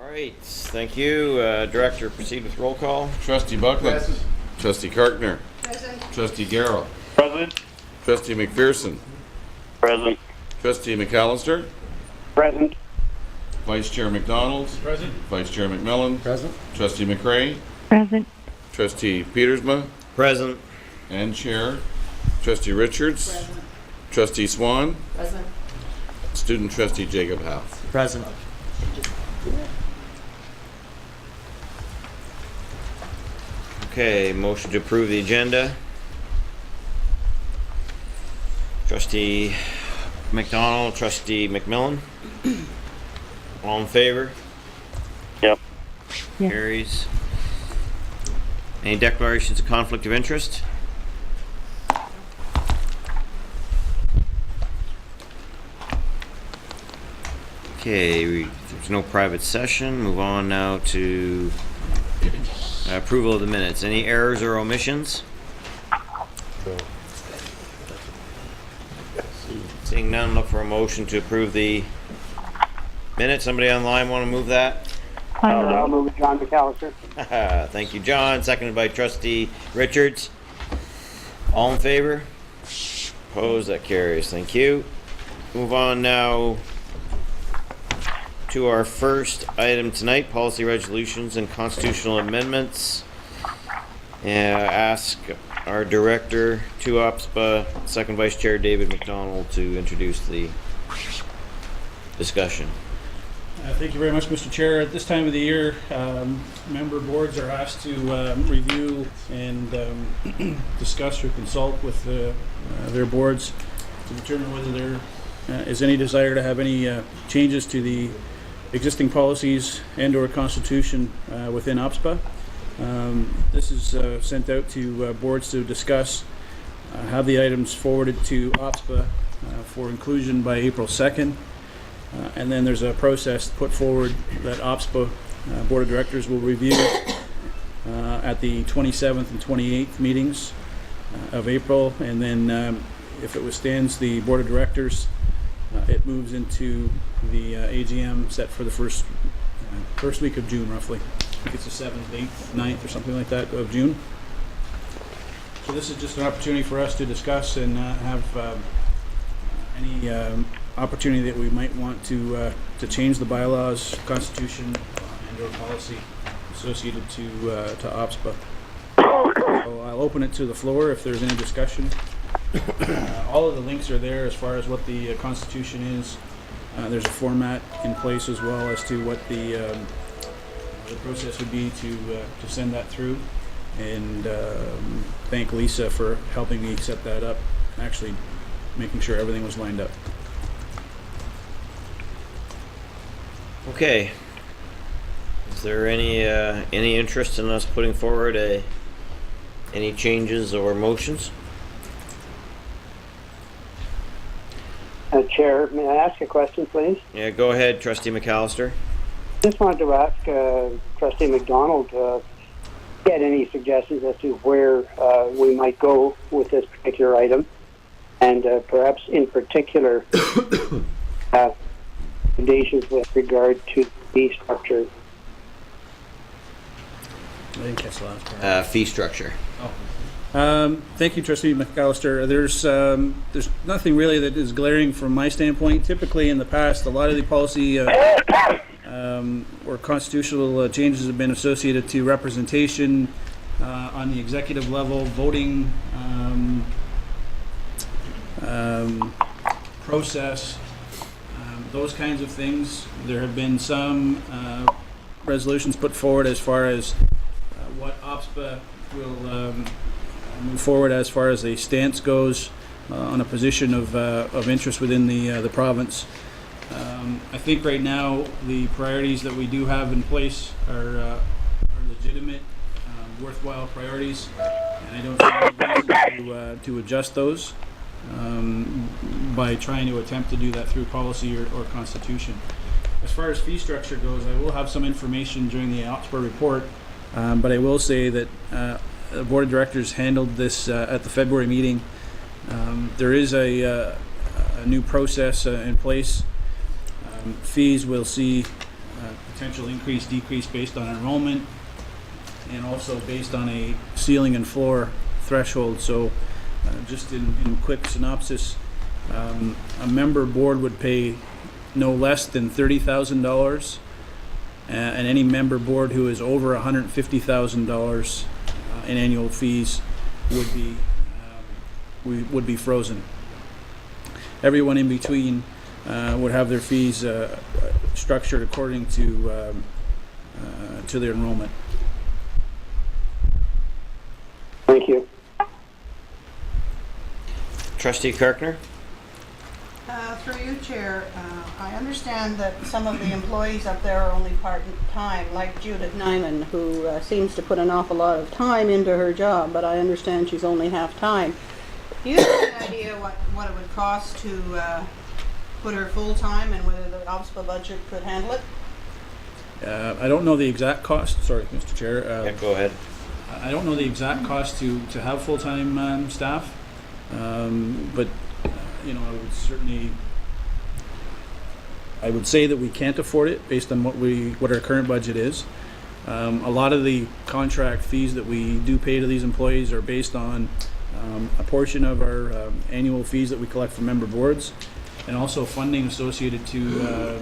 All right, thank you. Director, proceed with roll call. Trustee Buckland. Present. Trustee Karkner. Present. Trustee Garrell. Present. Trustee McPherson. Present. Trustee McAllister. Present. Vice Chair McDonald. Present. Vice Chair McMillan. Present. Trustee McRae. Present. Trustee Petersma. Present. And Chair. Trustee Richards. Present. Trustee Swan. Present. Student Trustee Jacob Howe. Present. Okay, motion to approve the agenda. Trustee McDonald, Trustee McMillan. All in favor? Yep. Yeah. Carries. Any declarations of conflict of interest? Okay, there's no private session. Move on now to approval of the minutes. Any errors or omissions? Seeing none, look for a motion to approve the minutes. Somebody online want to move that? I'll move it, John McAllister. Thank you, John. Seconded by Trustee Richards. All in favor? Opposed? That carries. Thank you. Move on now to our first item tonight, policy resolutions and constitutional amendments. Ask our director, to OPSPA, second vice chair David McDonald, to introduce the discussion. Thank you very much, Mr. Chair. At this time of the year, member boards are asked to review and discuss or consult with their boards to determine whether there is any desire to have any changes to the existing policies and or constitution within OPSPA. This is sent out to boards to discuss, have the items forwarded to OPSPA for inclusion by April 2nd. And then there's a process put forward that OPSPA Board of Directors will review at the 27th and 28th meetings of April. And then if it withstands the Board of Directors, it moves into the AGM set for the first week of June, roughly. I think it's the 7th, 8th, 9th, or something like that of June. So this is just an opportunity for us to discuss and have any opportunity that we might want to change the bylaws, constitution, and or policy associated to OPSPA. So I'll open it to the floor if there's any discussion. All of the links are there as far as what the constitution is. There's a format in place as well as to what the process would be to send that through. And thank Lisa for helping me set that up, actually making sure everything was lined up. Okay. Is there any interest in us putting forward any changes or motions? Chair, may I ask a question, please? Yeah, go ahead, Trustee McAllister. Just wanted to ask Trustee McDonald, get any suggestions as to where we might go with this particular item, and perhaps in particular recommendations with regard to the fee structure. I didn't catch the last part. Fee structure. Thank you, Trustee McAllister. There's nothing really that is glaring from my standpoint. Typically, in the past, a lot of the policy or constitutional changes have been associated to representation on the executive level, voting process, those kinds of things. There have been some resolutions put forward as far as what OPSPA will move forward as far as a stance goes on a position of interest within the province. I think right now the priorities that we do have in place are legitimate, worthwhile priorities, and I don't see any reason to adjust those by trying to attempt to do that through policy or constitution. As far as fee structure goes, I will have some information during the OPSPA report, but I will say that the Board of Directors handled this at the February meeting. There is a new process in place. Fees will see potential increase, decrease based on enrollment, and also based on a ceiling and floor threshold. So just in quick synopsis, a member board would pay no less than $30,000, and any member board who is over $150,000 in annual fees would be frozen. Everyone in between would have their fees structured according to their enrollment. Thank you. Trustee Kirkner? Through you, Chair, I understand that some of the employees up there are only part-time, like Judith Nyman, who seems to put an awful lot of time into her job, but I understand she's only half-time. Do you have any idea what it would cost to put her full-time and whether the OPSPA budget could handle it? I don't know the exact cost. Sorry, Mr. Chair. Yeah, go ahead. I don't know the exact cost to have full-time staff, but I would say that we can't afford it based on what our current budget is. A lot of the contract fees that we do pay to these employees are based on a portion of our annual fees that we collect from member boards, and also funding associated to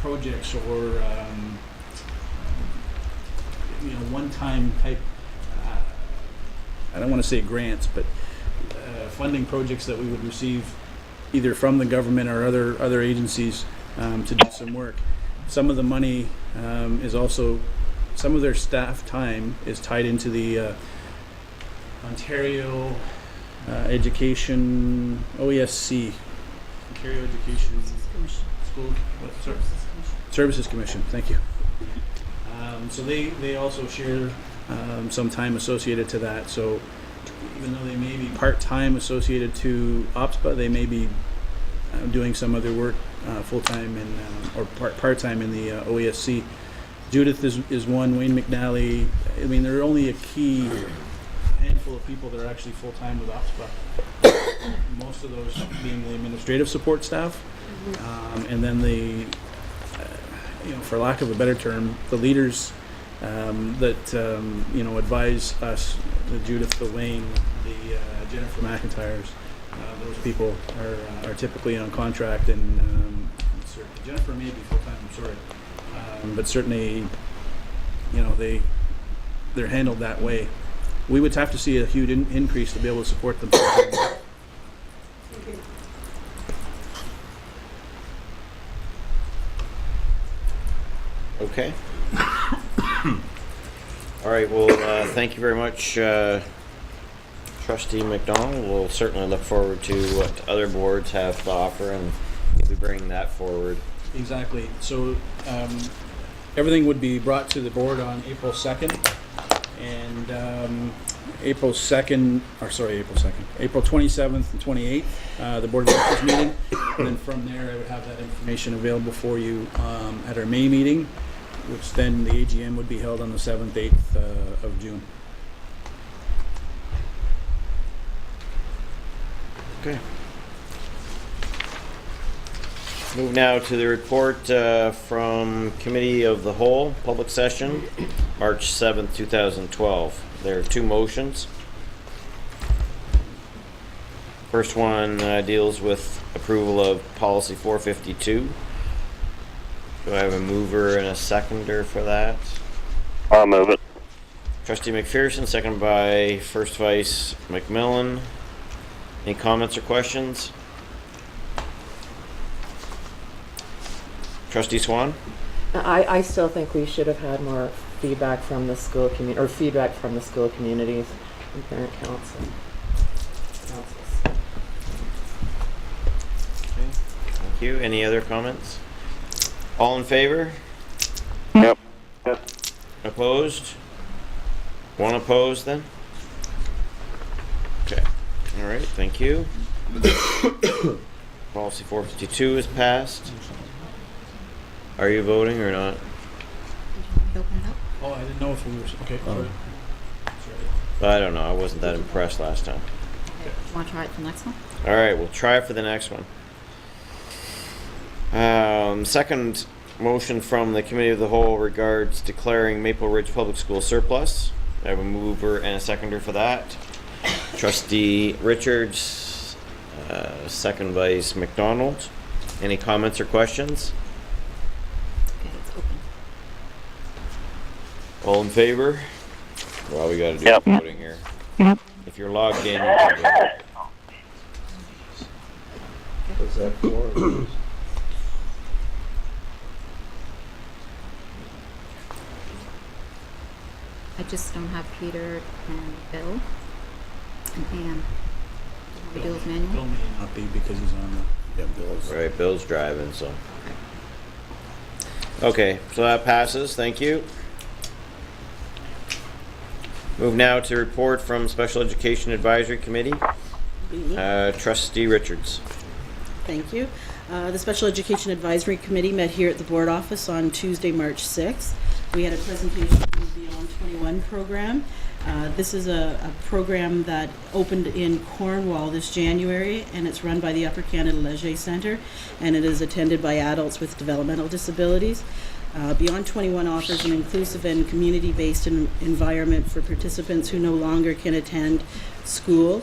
projects or one-time type. I don't want to say grants, but funding projects that we would receive either from the government or other agencies to do some work. Some of the money is also, some of their staff time is tied into the Ontario Education, OESC, Ontario Education School Services Commission. Thank you. So they also share some time associated to that. So even though they may be part-time associated to OPSPA, they may be doing some other work full-time or part-time in the OESC. Judith is one, Wayne McNally. I mean, there are only a key handful of people that are actually full-time with OPSPA. Most of those being the administrative support staff, and then the, for lack of a better term, the leaders that advise us, the Judith, the Wayne, the Jennifer McIntyres. Those people are typically on contract, and Jennifer may be full time. I'm sorry, but certainly, they're handled that way. We would have to see a huge increase to be able to support them. Okay. All right, well, thank you very much, Trustee McDonald. We'll certainly look forward to what other boards have to offer, and we'll be bringing that forward. Exactly. So everything would be brought to the board on April 2nd, and April 27th and 28th, the Board of Directors meeting, and then from there I would have that information available for you at our May meeting, which then the AGM would be held on the 7th, 8th of June. Okay. Move now to the report from Committee of the Whole, public session, March 7th, 2012. There are two motions. First one deals with approval of policy 452. Do I have a mover and a seconder for that? I'll move it. Trustee McPherson, seconded by First Vice McMillan. Any comments or questions? Trustee Swan? I still think we should have had more feedback from the school community, or feedback from the school communities and parent councils. Okay, thank you. Any other comments? All in favor? Yep. Yep. Opposed? One opposed then? Okay. All right, thank you. Policy 452 is passed. Are you voting or not? Oh, I didn't know if we were, okay, sorry. I don't know. I wasn't that impressed last time. Want to try it for the next one? All right, we'll try it for the next one. Second motion from the Committee of the Whole regards declaring Maple Ridge Public School surplus. I have a mover and a seconder for that. Trustee Richards, second Vice McDonald. Any comments or questions? Okay, it's open. All in favor? Well, we gotta do Yep. voting here. Yep. If you're logged in, you can vote. Was that for? I just don't have Peter and Bill and Ann. Do we do with Bill manual? may not be because he's on the. Yeah, Bill's. Right, Bill's driving, so. Okay, so that passes, thank you. Move now to report from Special Education Advisory Committee. Trustee Richards. Thank you. The Special Education Advisory Committee met here at the board office on Tuesday, March 6th. We had a presentation from the Beyond 21 program. This is a program that opened in Cornwall this January, and it's run by the Upper Canada Leger Centre, and it is attended by adults with developmental disabilities. Beyond 21 offers an inclusive and community-based environment for participants who no longer can attend school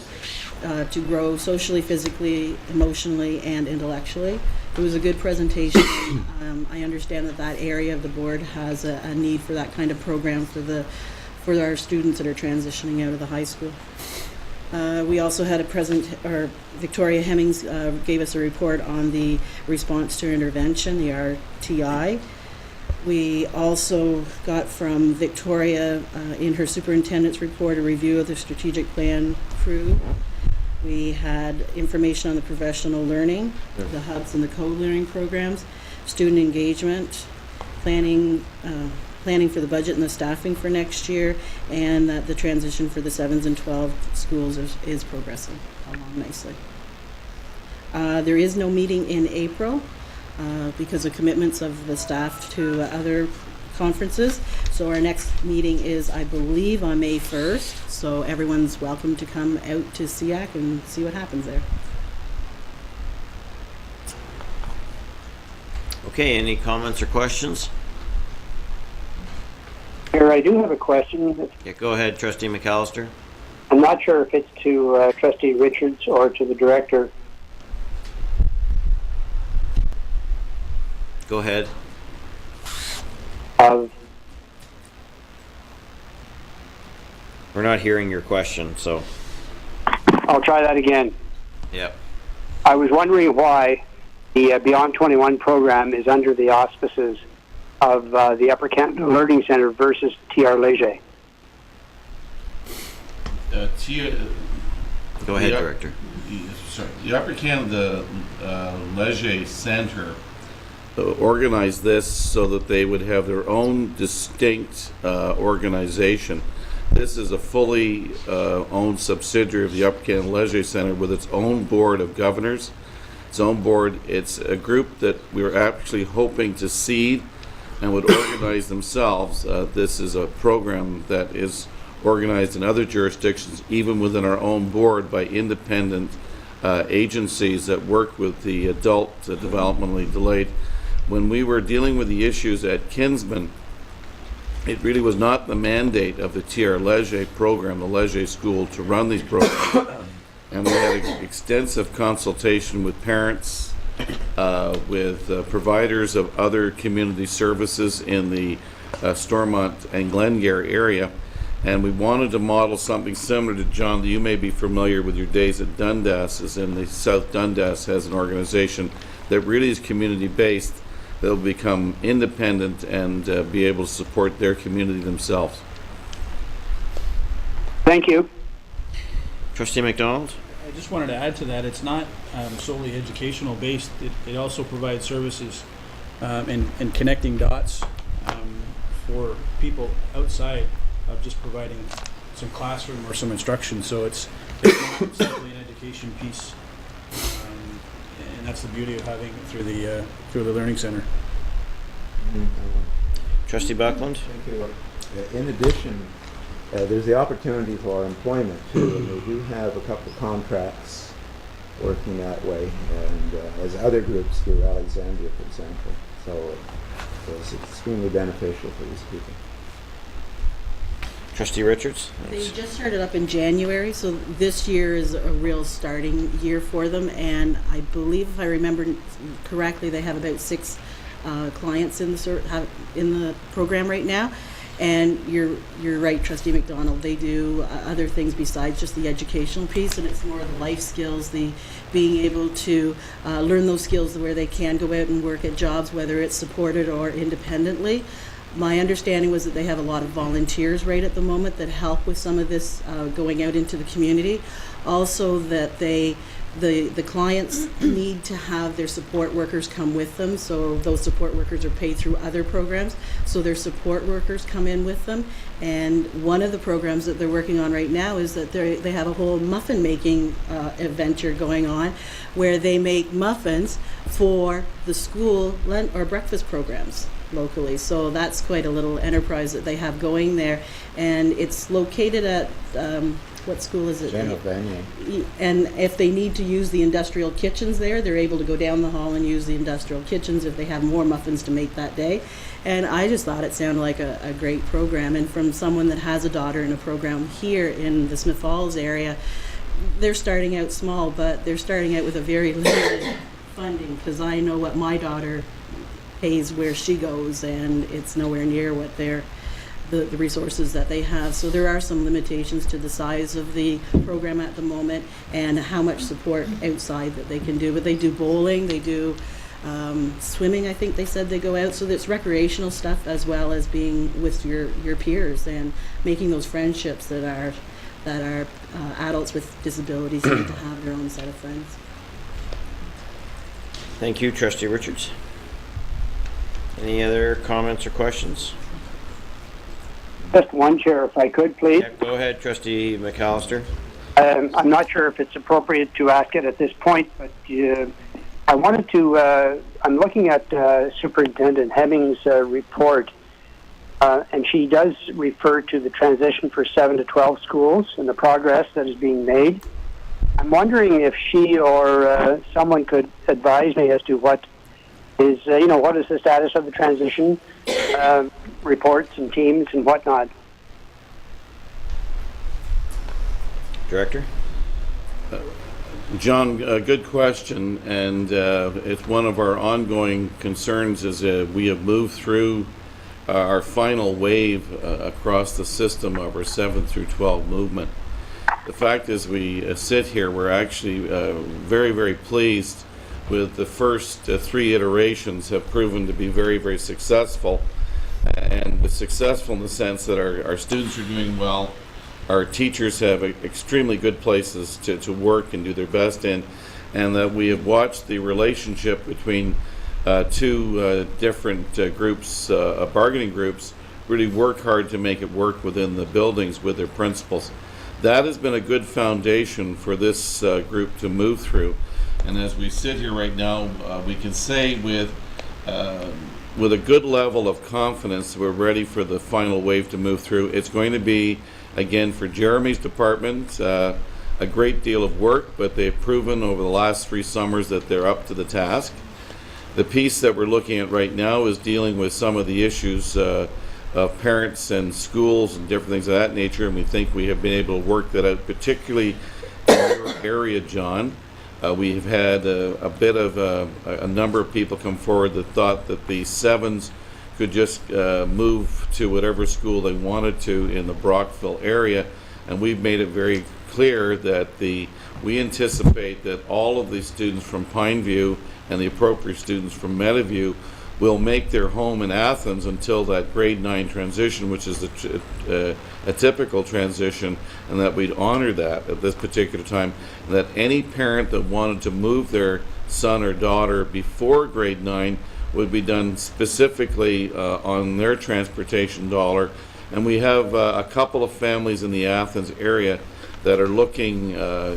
to grow socially, physically, emotionally, and intellectually. It was a good presentation. I understand that area of the board has a need for that kind of program for our students that are transitioning out of the high school. We also had Victoria Hemmings gave us a report on the response to intervention, the RTI. We also got from Victoria in her superintendent's report a review of the strategic plan crew. We had information on the professional learning, the hubs and the co-learning programs, student engagement, planning for the budget and the staffing for next year, and that the transition for the 7s and 12 schools is progressing along nicely. There is no meeting in April because of commitments of the staff to other conferences. So our next meeting is, I believe, on May 1st. So everyone's welcome to come out to SEAC and see what happens there. Okay, any comments or questions? Here, I do have a question. Yeah, go ahead, Trustee McAllister. I'm not sure if it's to Trustee Richards or to the director. Go ahead. Of We're not hearing your question, so. I'll try that again. Yep. I was wondering why the Beyond 21 program is under the auspices of the Upper Canada Learning Centre versus TR Leger. Go ahead, Director. The Upper Canada Leger Centre organized this so that they would have their own distinct organization. This is a fully owned subsidiary of the Upper Canada Leger Centre with its own board of governors, its own board. It's a group that we were actually hoping to seed and would organize themselves. This is a program that is organized in other jurisdictions, even within our own board, by independent agencies that work with the adult developmentally delayed. When we were dealing with the issues at Kinsman, it really was not the mandate of the TR Leger program, the Leger School, to run these programs. And we had an extensive consultation with parents, with providers of other community services in the Stormont and Glengarry area. And we wanted to model something similar to, John, that you may be familiar with your days at Dundas, as in the South Dundas has an organization that really is community-based. They'll become independent and be able to support their community themselves. Thank you. Trustee McDonald? I just wanted to add to that, it's not solely educational based. It also provides services and connecting dots for people outside of just providing some classroom or some instruction. So it's not simply an education piece. And that's the beauty of having it through the Learning Center. Trustee Buckland? Thank you. In addition, there's the opportunity for employment too, and we do have a couple of contracts working that way, and as other groups do, Alexandria, for example. So So it's extremely beneficial for these people. Trustee Richards? They just started up in January, so this year is a real starting year for them. And I believe, if I remember correctly, they have about 6 clients in the program right now. And you're right, Trustee McDonald. They do other things besides just the educational piece, and it's more the life skills, the being able to learn those skills where they can go out and work at jobs, whether it's supported or independently. My understanding was that they have a lot of volunteers right at the moment that help with some of this going out into the community. Also, that the clients need to have their support workers come with them, so those support workers are paid through other programs, so their support workers come in with them. And one of the programs that they're working on right now is that they have a whole muffin making adventure going on, where they make muffins for the school lunch or breakfast programs locally. So that's quite a little enterprise that they have going there, and it's located at what school is it? And if they need to use the industrial kitchens there, they're able to go down the hall and use the industrial kitchens if they have more muffins to make that day. And I just thought it sounded like a great program. And from someone that has a daughter in a program here in the Smith Falls area, they're starting out small, but they're starting out with a very limited funding, because I know what my daughter pays where she goes, and it's nowhere near what the resources that they have. So there are some limitations to the size of the program at the moment and how much support outside that they can do. But they do bowling, they do swimming, I think they said they go out. So it's recreational stuff as well as being with your peers and making those friendships that are adults with disabilities need to have their own set of friends. Thank you, Trustee Richards. Any other comments or questions? Just one, Chair, if I could, please. Yeah, go ahead, Trustee McAllister. I'm not sure if it's appropriate to ask it at this point, but I wanted to, I'm looking at Superintendent Hemming's report, and she does refer to the transition for 7 to 12 schools and the progress that is being made. I'm wondering if she or someone could advise me as to what is, what is the status of the transition, reports and teams and whatnot. Director? John, good question, and it's one of our ongoing concerns as we have moved through our final wave across the system of our 7 through 12 movement. The fact is, we sit here, we're actually very, very pleased with the first 3 iterations have proven to be very, very successful, and successful in the sense that our students are doing well, our teachers have extremely good places to work and do their best in, and that we have watched the relationship between 2 different groups, bargaining groups, really work hard to make it work within the buildings with their principals. That has been a good foundation for this group to move through. And as we sit here right now, we can say with a good level of confidence we're ready for the final wave to move through. It's going to be, again, for Jeremy's department, a great deal of work, but they've proven over the last 3 summers that they're up to the task. The piece that we're looking at right now is dealing with some of the issues of parents and schools and different things of that nature, and we think we have been able to work that out, particularly in your area, John. We've had a bit of a number of people come forward that thought that the 7s could just move to whatever school they wanted to in the Brockville area, and we've made it very clear that we anticipate that all of the students from Pineview and the appropriate students from Meadowview will make their home in Athens until that grade 9 transition, which is a typical transition, and that we'd honor that at this particular time, and that any parent that wanted to move their son or daughter before grade 9 would be done specifically on their transportation dollar. And we have a couple of families in the Athens area that are looking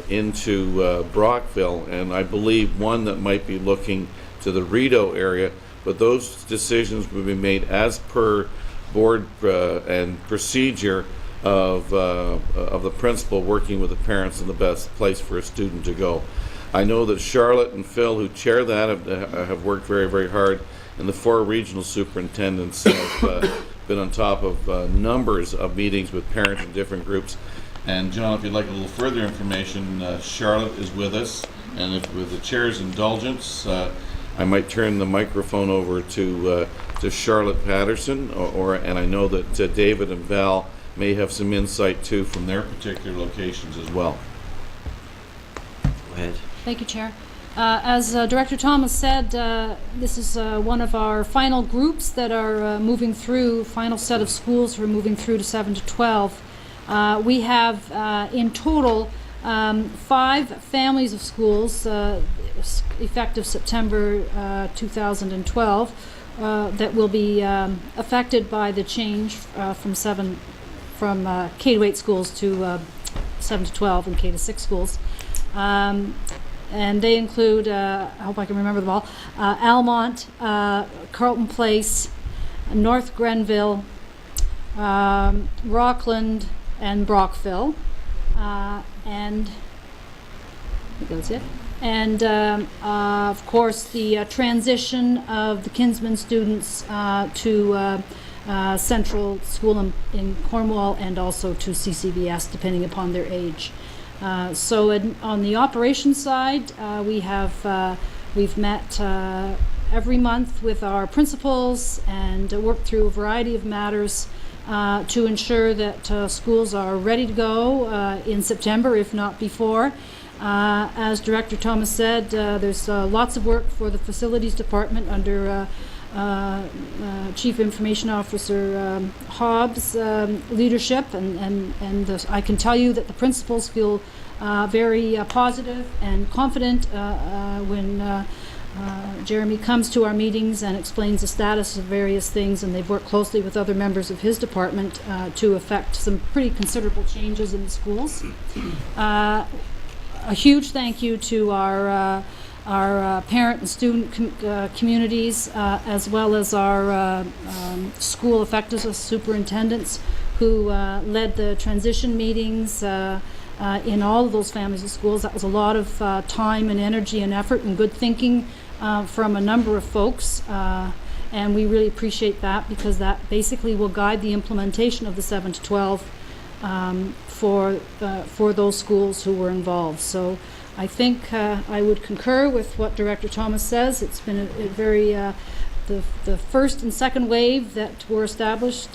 into Brockville, and I believe one that might be looking to the Rideau area. But those decisions will be made as per board and procedure of the principal working with the parents in the best place for a student to go. I know that Charlotte and Phil, who chair that, have worked very, very hard and the 4 regional superintendents have been on top of numbers of meetings with parents in different groups. And John, if you'd like a little further information, Charlotte is with us, and if with the chair's indulgence, I might turn the microphone over to Charlotte Patterson, and I know that David and Val may have some insight too from their particular locations as well. Go ahead. Thank you, Chair. As Director Thomas said, this is one of our final groups that are moving through, final set of schools we're moving through to 7 to 12. We have in total 5 families of schools effective September 2012 that will be affected by the change from K-8 schools to 7 to 12 and K to 6 schools. And they include, I hope I can remember them all, Almont, Carlton Place, North Grenville, Rockland, and Brockville. And I think that's it. And of course, the transition of the Kinsman students to Central School in Cornwall and also to CCVS, depending upon their age. So on the operations side, we've met every month with our principals and worked through a variety of matters to ensure that schools are ready to go in September, if not before. As Director Thomas said, there's lots of work for the Facilities Department under Chief Information Officer Hobbs' leadership, and I can tell you that the principals feel very positive and confident when Jeremy comes to our meetings and explains the status of various things, and they've worked closely with other members of his department to effect some pretty considerable changes in the schools. A huge thank you to our parent and student communities, as well as our school effectiveness superintendents who led the transition meetings in all of those families of schools. That was a lot of time and energy and effort and good thinking from a number of folks, and we really appreciate that, because that basically will guide the implementation of the 7 to 12 for those schools who were involved. So I think I would concur with what Director Thomas says. It's been a very, the first and second wave that were established,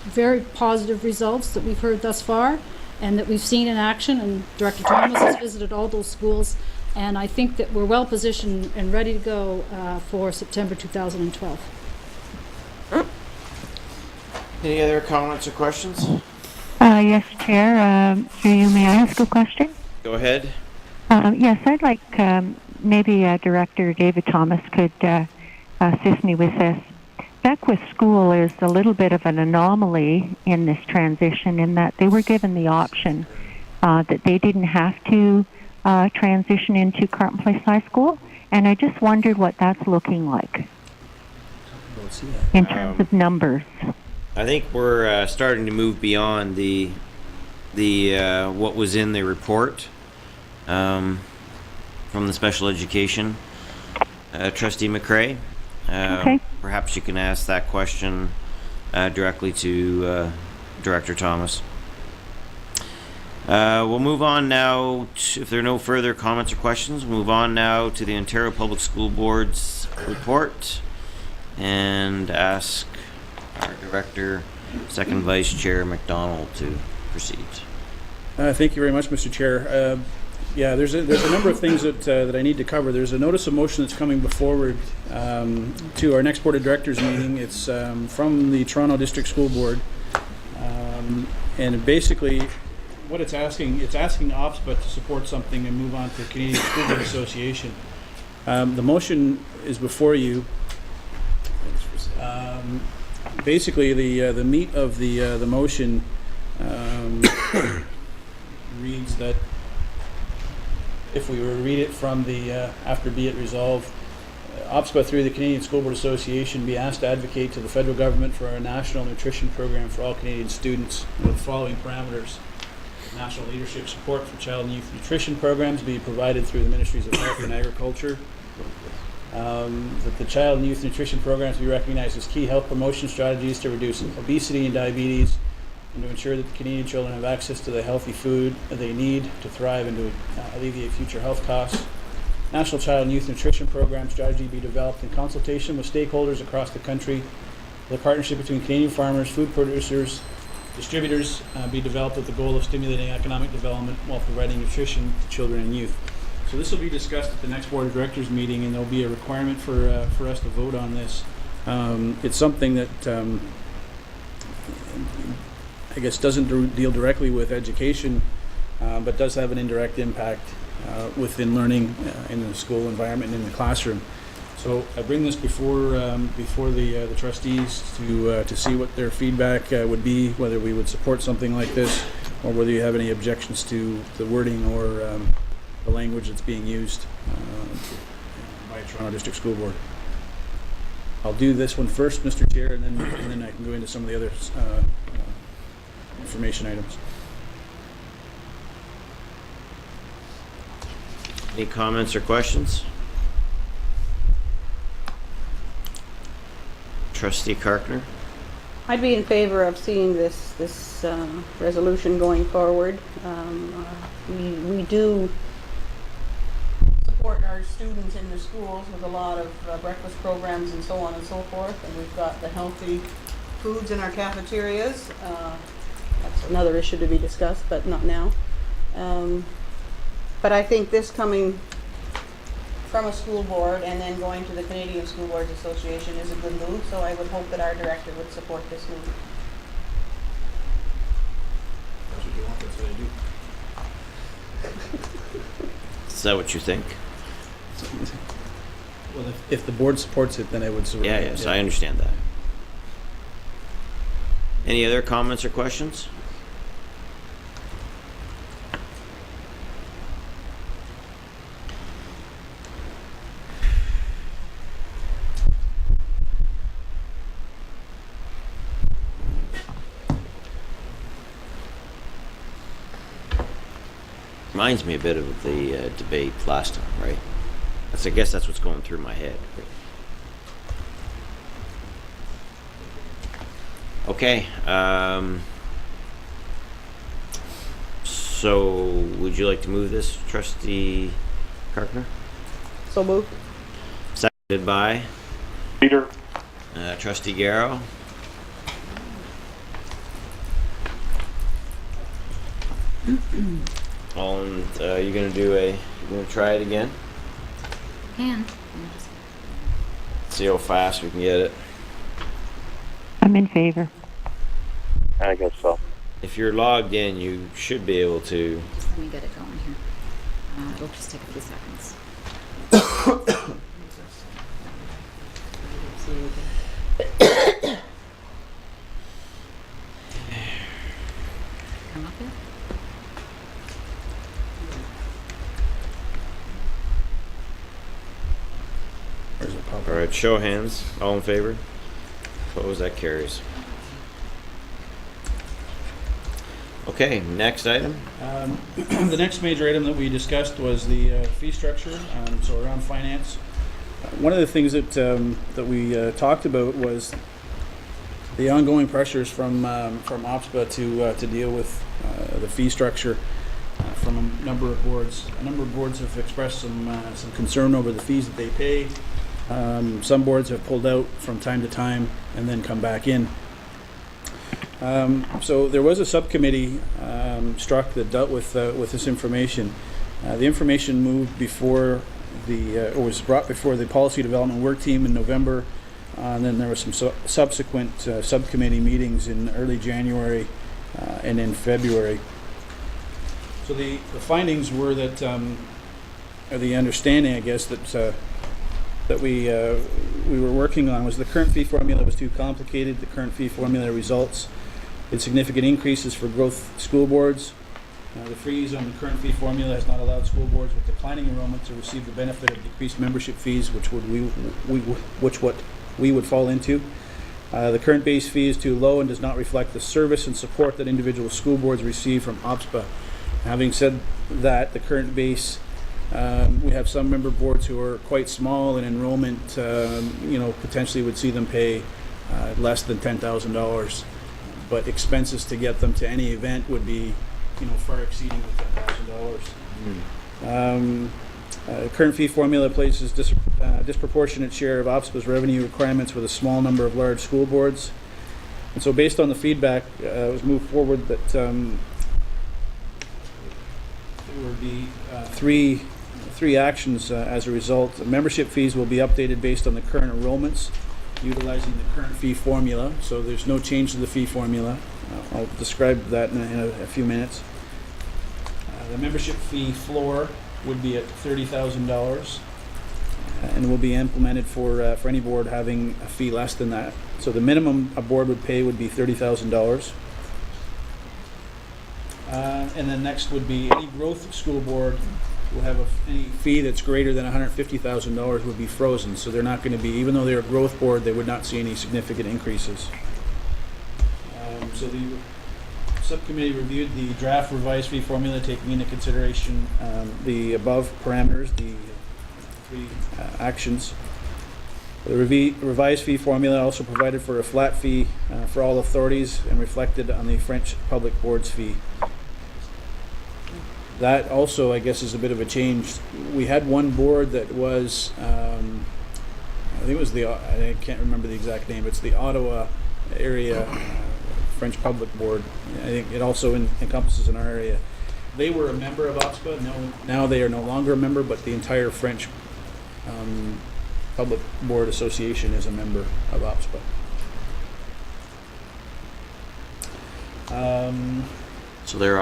very positive results that we've heard thus far and that we've seen in action, and Director Thomas has visited all those schools, and I think that we're well positioned and ready to go for September 2012. Any other comments or questions? Yes, Chair. Through you, may I ask a question? Go ahead. Yes, I'd like maybe Director David Thomas could assist me with this. Beckwith School is a little bit of an anomaly in this transition, in that they were given the option that they didn't have to transition into Carlton Place High School, and I just wondered what that's looking like in terms of numbers. I think we're starting to move beyond the what was in the report from the special education. Trustee McCrae, Okay. Perhaps you can ask that question directly to Director Thomas. We'll move on now, if there are no further comments or questions, we'll move on now to the Ontario Public School Board's report and ask our Director, Second Vice Chair McDonald to proceed. Thank you very much, Mr. Chair. Yeah, there's a number of things that I need to cover. There's a notice of motion that's coming forward to our next Board of Directors meeting. It's from the Toronto District School Board, and basically what it's asking OPSPA to support something and move on to the Canadian School Board Association. The motion is before you. Basically, the meat of the motion reads that if we were to read it from the after be it resolved, OPSPA through the Canadian School Board Association be asked to advocate to the federal government for a national nutrition program for all Canadian students with the following parameters. National leadership support for child and youth nutrition programs be provided through the Ministries of Health and Agriculture. that the child and youth nutrition programs be recognized as key health promotion strategies to reduce obesity and diabetes, and to ensure that the Canadian children have access to the healthy food that they need to thrive and to alleviate future health costs. National Child and Youth Nutrition Program strategy be developed in consultation with stakeholders across the country. The partnership between Canadian farmers, food producers, distributors be developed with the goal of stimulating economic development while providing nutrition to children and youth. So this will be discussed at the next Board of Directors meeting, and there'll be a requirement for us to vote on this. It's something that I guess doesn't deal directly with education, but does have an indirect impact within learning in the school environment and in the classroom. So I bring this before the trustees to see what their feedback would be, whether we would support something like this, or whether you have any objections to the wording or the language that's being used by Toronto District School Board. I'll do this one first, Mr. Chair, and then I can go into some of the other information items. Any comments or questions? Trustee Karkner? I'd be in favor of seeing this resolution going forward. We do support our students in the schools with a lot of breakfast programs and so on and so forth, and we've got the healthy foods in our cafeterias. That's another issue to be discussed, but not now. But I think this coming from a school board and then going to the Canadian School Boards Association is a good move, so I would hope that our director would support this move. That's what you want, that's what I do. Is that what you think? Well, if the board supports it, then I would support it. Yes, I understand that. Any other comments or questions? Reminds me a bit of the debate last time, right? I guess that's what's going through my head. Okay. So, would you like to move this, Trustee Karkner? So moved. Seconded by Peter. Trustee Garrow. You gonna try it again? Can. See how fast we can get it. I'm in favor. I guess so. If you're logged in, you should be able to. Let me get it going here. It'll just take a few seconds. Come up here. Where's it pop? All right, show of hands. All in favor? Opposed? That carries. Okay, next item. The next major item that we discussed was the fee structure, so around finance. One of the things that we talked about was the ongoing pressures from OPSPA to deal with the fee structure from a number of boards. A number of boards have expressed some concern over the fees that they pay. Some boards have pulled out from time to time and then come back in. So there was a subcommittee struck that dealt with this information. The information moved before or was brought before the policy development work team in November, and then there were some subsequent subcommittee meetings in early January and in February. So the findings were that, or the understanding, I guess, that we were working on was the current fee formula was too complicated. The current fee formula results in significant increases for growth school boards. The freeze on the current fee formula has not allowed school boards with declining enrollment to receive the benefit of decreased membership fees, which we would fall into. The current base fee is too low and does not reflect the service and support that individual school boards receive from OPSPA. Having said that, the current base We have some member boards who are quite small, and enrollment, potentially would see them pay less than $10,000. But expenses to get them to any event would be, far exceeding the $10,000. Current fee formula places disproportionate share of OPSPA's revenue requirements with a small number of large school boards. And so based on the feedback, it was moved forward that there would be three actions as a result. Membership fees will be updated based on the current enrollments, utilizing the current fee formula. So there's no change to the fee formula. I'll describe that in a few minutes. The membership fee floor would be at $30,000 and will be implemented for any board having a fee less than that. So the minimum a board would pay would be $30,000. And then next would be any growth school board will have any fee that's greater than $150,000 would be frozen. So they're not going to be, even though they're a growth board, they would not see any significant increases. So the subcommittee reviewed the draft revised fee formula, taking into consideration the above parameters, the three actions. The revised fee formula also provided for a flat fee for all authorities and reflected on the French Public Board's fee. That also, I guess, is a bit of a change. We had one board that was, I think it was I can't remember the exact name, it's the Ottawa area French Public Board. I think it also encompasses in our area. They were a member of OPSPA. Now they are no longer a member, but the entire French Public Board Association is a member of OPSPA. So they're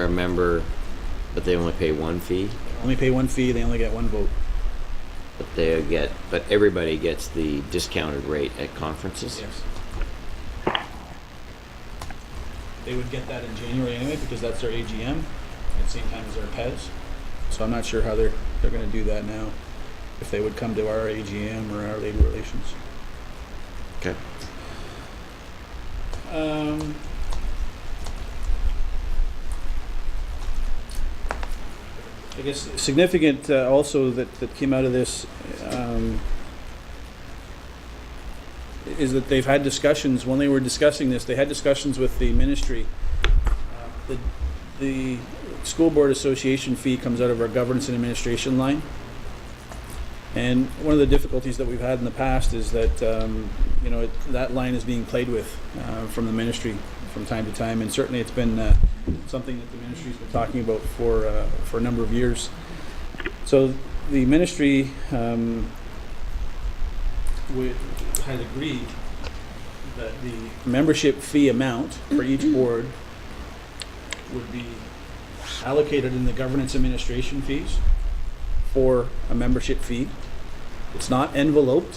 a member, but they only pay one fee. Only pay one fee. They only get one vote. But everybody gets the discounted rate at conferences. Yes. They would get that in January anyway because that's their AGM at the same time as their PES. So I'm not sure how they're going to do that now. If they would come to our AGM or our labor relations. Okay. I guess significant also that came out of this is that they've had discussions. When they were discussing this, they had discussions with the ministry. The School Board Association fee comes out of our governance and administration line. And one of the difficulties that we've had in the past is that that line is being played with from the ministry from time to time, and certainly it's been something that the ministry's been talking about for a number of years. So the ministry had agreed that the membership fee amount for each board would be allocated in the governance administration fees for a membership fee. It's not enveloped,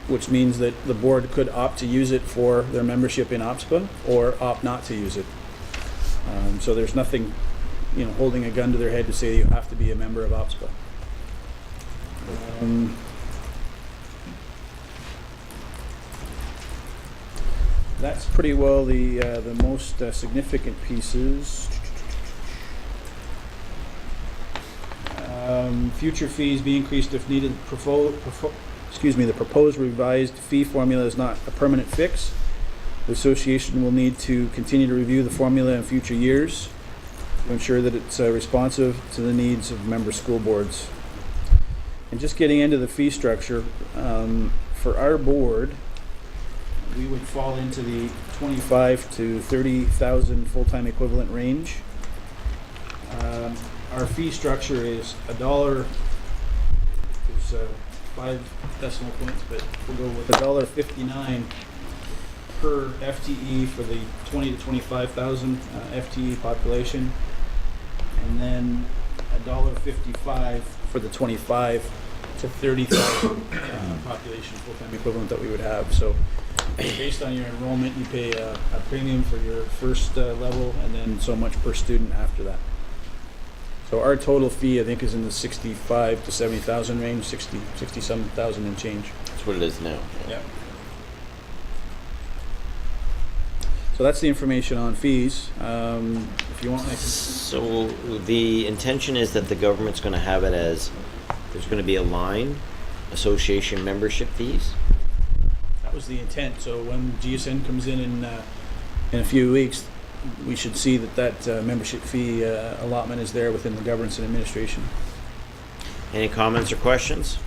which means that the board could opt to use it for their membership in OPSPA or opt not to use it. So there's nothing, holding a gun to their head to say you have to be a member of OPSPA. That's pretty well the most significant pieces. Future fees be increased if needed. The proposed revised fee formula is not a permanent fix. The association will need to continue to review the formula in future years to ensure that it's responsive to the needs of member school boards. And just getting into the fee structure, for our board, we would fall into the 25 to 30,000 full-time equivalent range. Our fee structure is $1. There's 5 decimal points, but we'll go with $1.59 per FTE for the 20 to 25,000 FTE population, and then $1.55 for the 25 to 30,000 population full-time equivalent that we would have. So based on your enrollment, you pay a premium for your first level, and then so much per student after that. So our total fee, I think, is in the 65 to 70,000 range, 60-some thousand and change. That's what it is now. Yeah. So that's the information on fees. If you want, I can. So the intention is that the government's going to have it as, there's going to be a line, association membership fees? That was the intent. So when GSN comes in a few weeks, we should see that membership fee allotment is there within the governance and administration. Any comments or questions?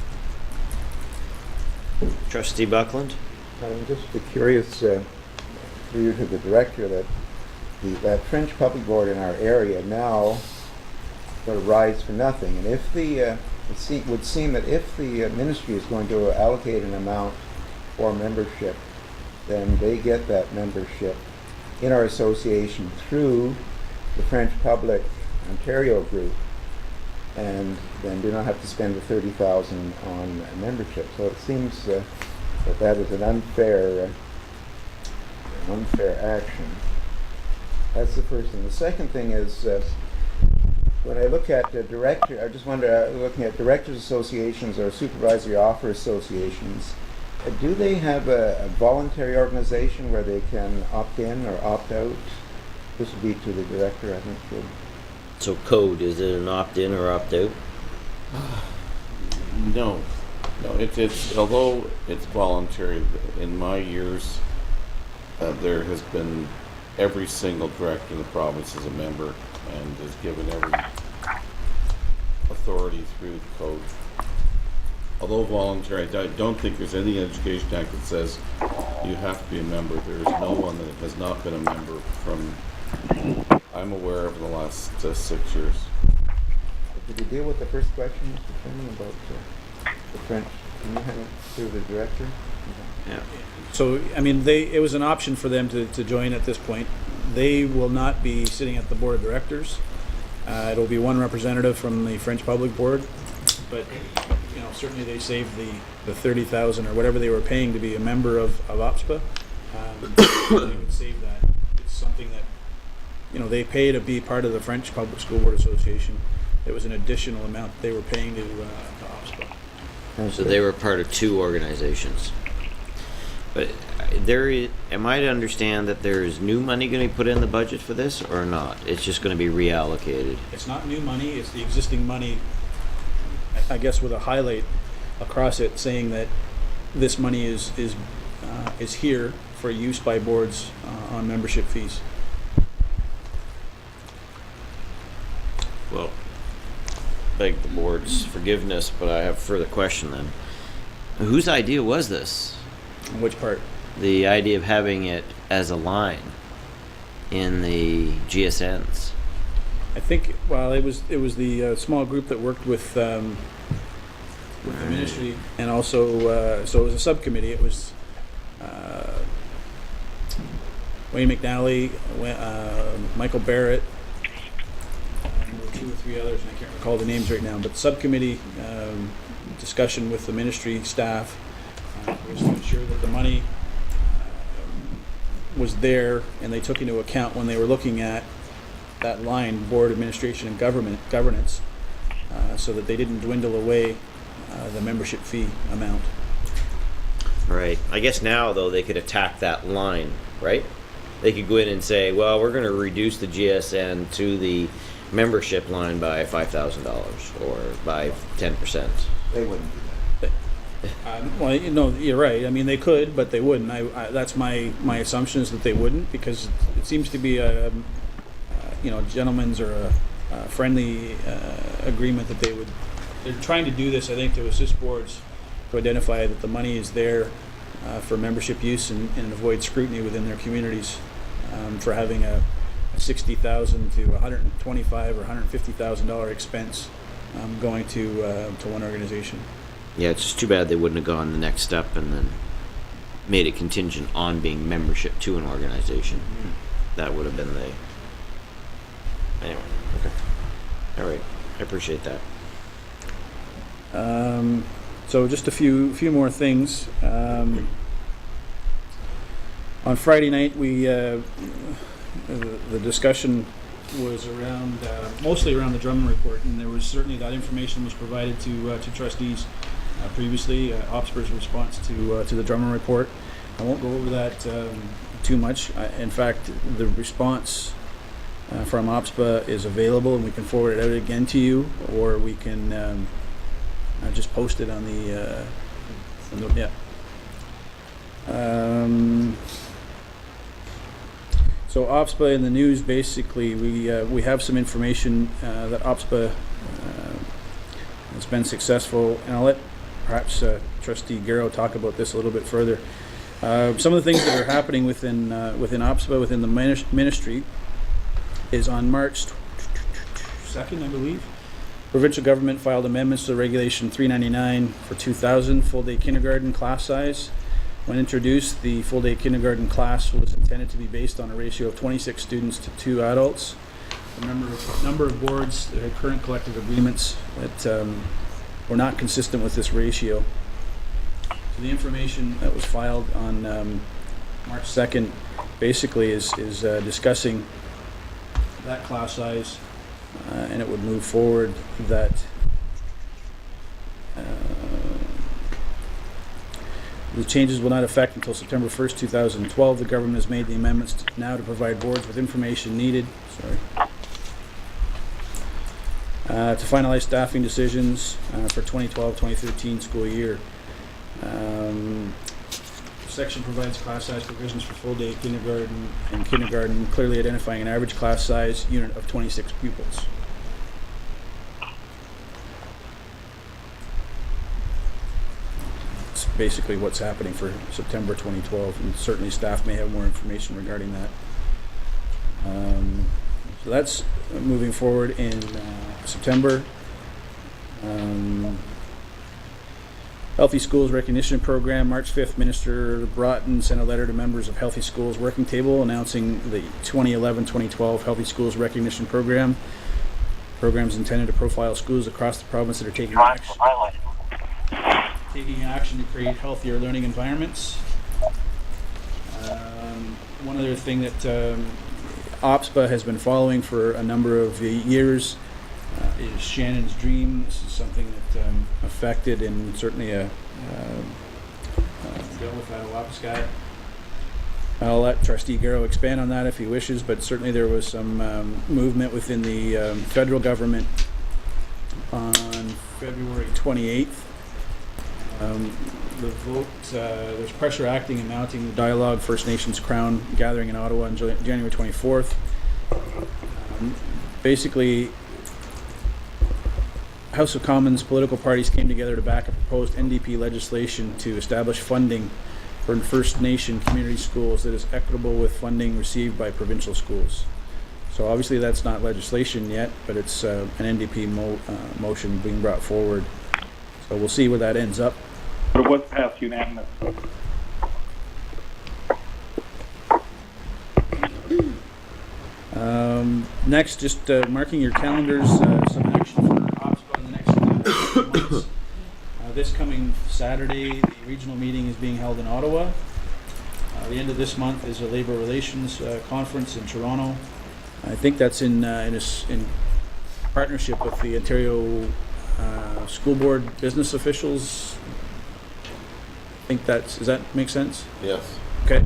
Trustee Buckland? I'm just curious, through you to the director, that that French Public Board in our area now sort of rides for nothing. And if it would seem that if the ministry is going to allocate an amount for membership, then they get that membership in our association through the French Public Ontario group, and then do not have to spend the $30,000 on membership. So it seems that is an unfair action. That's the first thing. The second thing is, when I look at I just wonder, looking at directors associations or supervisory offer associations, do they have a voluntary organization where they can opt in or opt out? This would be to the director, I think. So code, is it an opt-in or opt-out? No, it's although it's voluntary. In my years, there has been every single director in the province is a member and is given every authority through the code. Although voluntary, I don't think there's any Education Act that says you have to be a member. There's no one that has not been a member from, I'm aware of, in the last 6 years. Did you deal with the first question, Mr. Chairman, about the French? Can you have it through the director? Yeah. So, I mean, it was an option for them to join at this point. They will not be sitting at the board of directors. It'll be one representative from the French Public Board, but certainly they saved the $30,000 or whatever they were paying to be a member of OPSPA. They would save that. It's something that they pay to be part of the French Public School Board Association. It was an additional amount that they were paying to OPSPA. So they were part of two organizations. But am I to understand that there is new money going to be put in the budget for this or not? It's just going to be reallocated? It's not new money, it's the existing money, I guess, with a highlight across it saying that this money is here for use by boards on membership fees. Well, beg the board's forgiveness, but I have a further question then. Whose idea was this? Which part? The idea of having it as a line in the GSNs. I think, well, it was the small group that worked with the ministry, and also so it was a subcommittee. It was Wayne McNally, Michael Barrett, and there were 2 or 3 others, and I can't recall the names right now. But subcommittee discussion with the ministry staff was to ensure that the money was there, and they took into account when they were looking at that line, board administration and governance, so that they didn't dwindle away the membership fee amount. Right. I guess now, though, they could attack that line, right? They could go in and say, well, we're going to reduce the GSN to the membership line by $5,000 or by 10%. They wouldn't do that. Well, you're right. I mean, they could, but they wouldn't. That's my assumption is that they wouldn't, because it seems to be a gentleman's or a friendly agreement that they're trying to do this, I think, to assist boards to identify that the money is there for membership use and avoid scrutiny within their communities for having a $60,000 to $125,000 or $150,000 expense going to one organization. Yeah, it's just too bad they wouldn't have gone the next step and then made it contingent on being membership to an organization. Mm-hmm. That would have been the... Anyway, okay. All right, I appreciate that. So just a few more things. On Friday night, the discussion was around mostly around the Drummond report, and there was certainly that information was provided to trustees previously. OPSPA's response to the Drummond report. I won't go over that too much. In fact, the response from OPSPA is available, and we can forward it out again to you, or we can just post it on the yeah. So OPSPA in the news, basically, we have some information that OPSPA has been successful, and I'll let perhaps Trustee Garrow talk about this a little bit further. Some of the things that are happening within OPSPA, within the ministry, is on March 2nd, I believe, provincial government filed amendments to Regulation 399 for 2000 full-day kindergarten class size. When introduced, the full-day kindergarten class was intended to be based on a ratio of 26 students to 2 adults. A number of boards that had current collective agreements that were not consistent with this ratio. So the information that was filed on March 2nd basically is discussing that class size, and it would move forward that the changes will not affect until September 1st, 2012. The government has made the amendments now to provide boards with information needed to finalize staffing decisions for 2012-2013 school year. Section provides class size provisions for full-day kindergarten and kindergarten, clearly identifying an average class size unit of 26 pupils. It's basically what's happening for September 2012, and certainly staff may have more information regarding that. So that's moving forward in September. Healthy Schools Recognition Program. March 5th, Minister Broughton sent a letter to members of Healthy Schools Working Table announcing the 2011-2012 Healthy Schools Recognition Program. Programs intended to profile schools across the province that are taking action to create healthier learning environments. One other thing that OPSPA has been following for a number of years is Shannon's Dream. This is something that affected and certainly dealt with that Wapiskat. I'll let Trustee Garrow expand on that if he wishes, but certainly there was some movement within the federal government on February 28th. The vote, there's pressure acting and mounting the Dialogue First Nations Crown gathering in Ottawa on January 24th. Basically, House of Commons political parties came together to back a proposed NDP legislation to establish funding for First Nation community schools that is equitable with funding received by provincial schools. So obviously that's not legislation yet, but it's an NDP motion being brought forward. So we'll see where that ends up. But it was passed unanimously. Next, just marking your calendars, some action for OPSPA in the next months. This coming Saturday, the regional meeting is being held in Ottawa. The end of this month is a labor relations conference in Toronto. I think that's in partnership with the Ontario School Board business officials. I think does that make sense? Yes. Okay.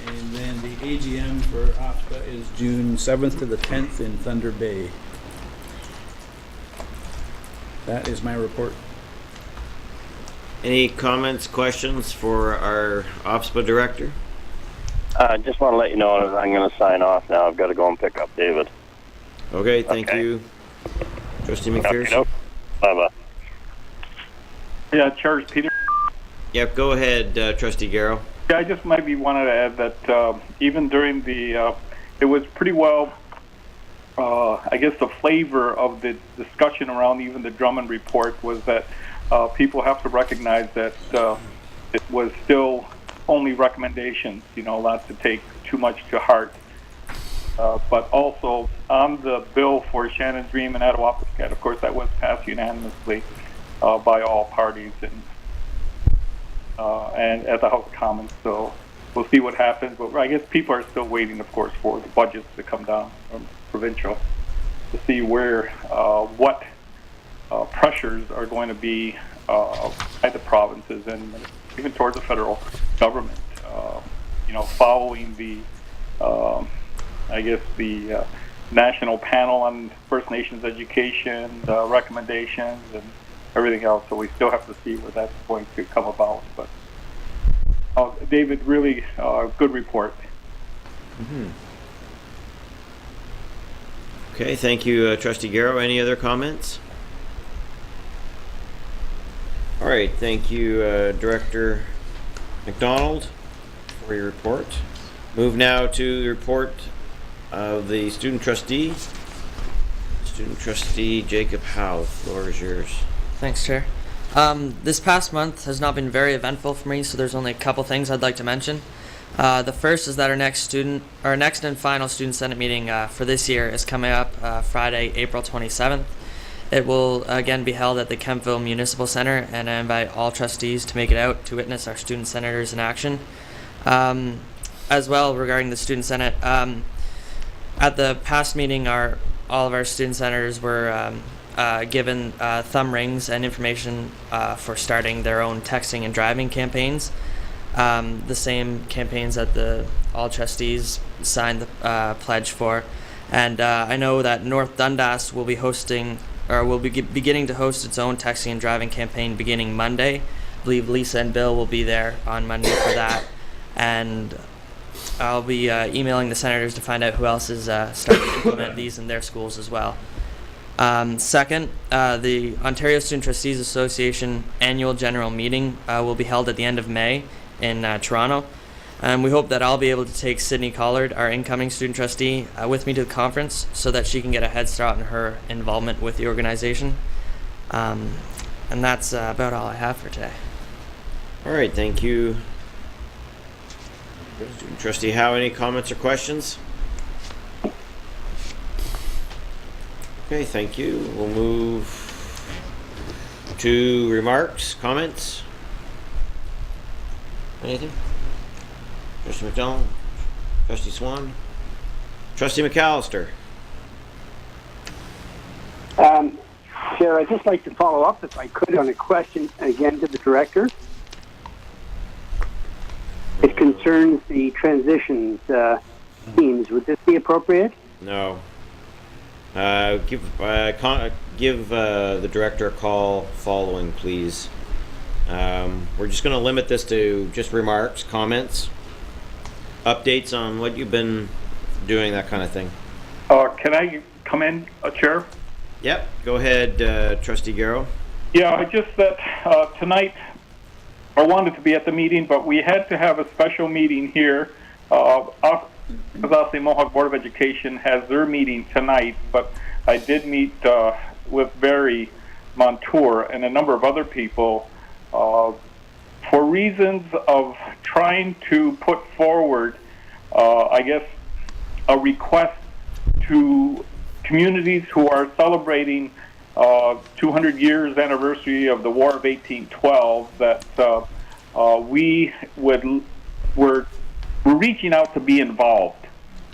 And then the AGM for OPSPA is June 7th to the 10th in Thunder Bay. That is my report. Any comments, questions for our OPSPA director? I just want to let you know that I'm going to sign off now. I've got to go and pick up David. Okay, thank you. Trustee McPherson? Bye-bye. Yeah, Chair Peter. Yep, go ahead, Trustee Garrow. Yeah, I just maybe wanted to add that even during the, it was pretty well, I guess the flavor of the discussion around even the Drummond report was that people have to recognize that it was still only recommendations, not to take too much to heart. But also on the bill for Shannon's Dream and Attawapiskat, of course, that was passed unanimously by all parties and at the House of Commons. So we'll see what happens. But I guess people are still waiting, of course, for the budgets to come down from provincial to see where what pressures are going to be by the provinces and even towards the federal government following the, I guess the National Panel on First Nations Education recommendations and everything else. So we still have to see where that's going to come about. But David, really good report. Mm-hmm. Okay, thank you, Trustee Garrow. Any other comments? All right, thank you, Director McDonald, for your report. Move now to the report of the student trustee. Student trustee Jacob Howe, the floor is yours. Thanks, Chair. This past month has not been very eventful for me, so there's only a couple things I'd like to mention. The first is that our next and final Student Senate meeting for this year is coming up Friday, April 27th. It will again be held at the Kemptville Municipal Center, and I invite all trustees to make it out to witness our student senators in action. As well, regarding the Student Senate, at the past meeting, all of our student senators were given thumb rings and information for starting their own texting and driving campaigns. The same campaigns that all trustees signed the pledge for. And I know that North Dundas will be beginning to host its own texting and driving campaign beginning Monday. I believe Lisa and Bill will be there on Monday for that. And I'll be emailing the senators to find out who else is starting to implement these in their schools as well. Second, the Ontario Student Trustees Association annual general meeting will be held at the end of May in Toronto. And we hope that I'll be able to take Sydney Collard, our incoming student trustee, with me to the conference so that she can get a head start on her involvement with the organization. And that's about all I have for today. All right, thank you. Student trustee Howe, any comments or questions? Okay, thank you. We'll move to remarks, comments. Anything? Trustee McDonald? Trustee Swan? Trustee McAllister? Chair, I'd just like to follow up, if I could, on a question again to the director. It concerns the transitions teams. Would this be appropriate? No. Give the director a call following, please. We're just going to limit this to just remarks, comments, updates on what you've been doing, that kind of thing. Can I come in, Chair? Yep. Go ahead, Trustee Garrow. Yeah, I just that tonight I wanted to be at the meeting, but we had to have a special meeting here. The Mohawk Board of Education has their meeting tonight, but I did meet with Barry Montour and a number of other people for reasons of trying to put forward, I guess, a request to communities who are celebrating 200 years anniversary of the War of 1812 that we're reaching out to be involved